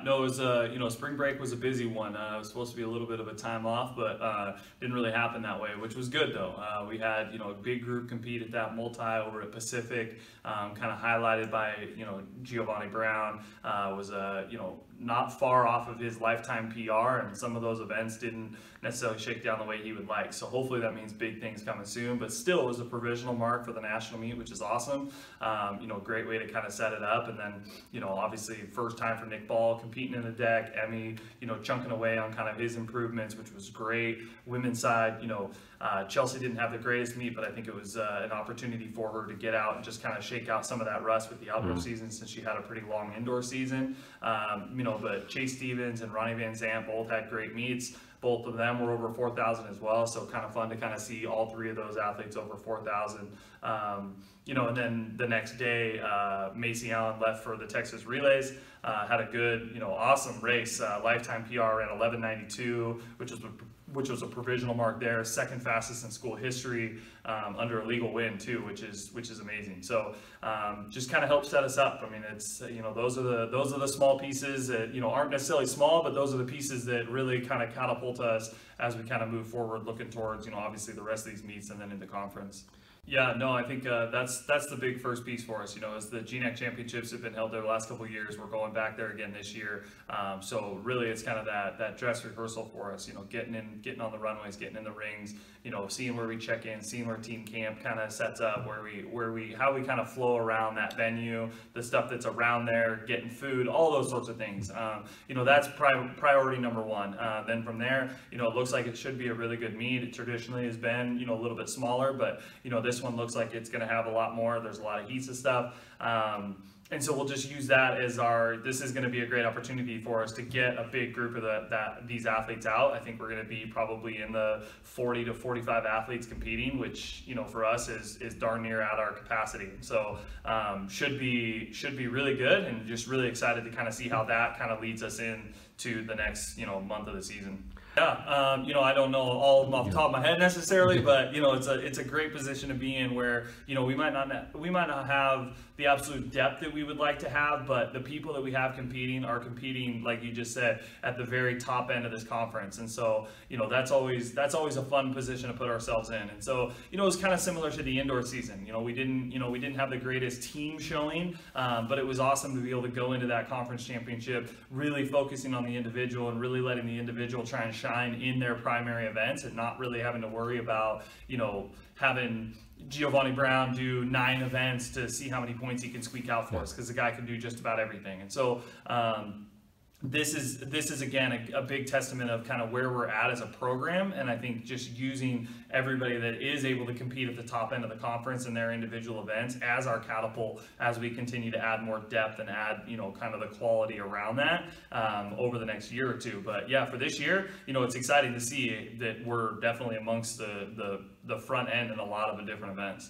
No, it was spring break was a busy one. It was supposed to be a little bit of a time off, but didn't really happen that way, which was good though. We had a big group compete at that multi over at Pacific, kind of highlighted by Giovanni Brown. Was not far off of his lifetime PR, and some of those events didn't necessarily shake down the way he would like. So hopefully that means big things coming soon. But still, it was a provisional mark for the national meet, which is awesome. Great way to kind of set it up, and then obviously first time for Nick Ball competing in the deck. Emmy, chunking away on kind of his improvements, which was great. Women's side, Chelsea didn't have the greatest meet, but I think it was an opportunity for her to get out and just kind of shake out some of that rust with the outdoor season, since she had a pretty long indoor season. But Chase Stevens and Ronnie Van Zant both had great meets. Both of them were over 4,000 as well, so kind of fun to kind of see all three of those athletes over 4,000. And then the next day, Macy Allen left for the Texas Relays. Had a good, awesome race. Lifetime PR ran 11:92, which was a provisional mark there. Second fastest in school history, under a legal win too, which is amazing. So just kind of helps set us up. I mean, it's those are the small pieces that aren't necessarily small, but those are the pieces that really kind of catapult us as we kind of move forward, looking towards obviously the rest of these meets and then into conference. Yeah, no, I think that's the big first piece for us. As the GNAC championships have been held there the last couple of years, we're going back there again this year. So really, it's kind of that dress rehearsal for us. Getting on the runways, getting in the rings. Seeing where we check in, seeing where team camp kind of sets up, how we kind of flow around that venue, the stuff that's around there, getting food, all those sorts of things. That's priority number one. Then from there, it looks like it should be a really good meet. It traditionally has been a little bit smaller, but this one looks like it's going to have a lot more. There's a lot of heats and stuff. And so we'll just use that as this is going to be a great opportunity for us to get a big group of these athletes out. I think we're going to be probably in the 40 to 45 athletes competing, which, for us is darn near at our capacity. So should be really good, and just really excited to kind of see how that kind of leads us in to the next, month of the season. Yeah, I don't know all of them off the top of my head necessarily, but it's a great position to be in, where we might not have the absolute depth that we would like to have, but the people that we have competing are competing, like you just said, at the very top end of this conference. And so that's always a fun position to put ourselves in. And so it's kind of similar to the indoor season. We didn't have the greatest team showing, but it was awesome to be able to go into that conference championship really focusing on the individual and really letting the individual try and shine in their primary events, and not really having to worry about having Giovanni Brown do 9 events to see how many points he can squeak out for us, because the guy can do just about everything. And so this is again a big testament of kind of where we're at as a program, and I think just using everybody that is able to compete at the top end of the conference in their individual events as our catapult, as we continue to add more depth and add kind of the quality around that over the next year or two. But yeah, for this year, it's exciting to see that we're definitely amongst the front end in a lot of the different events.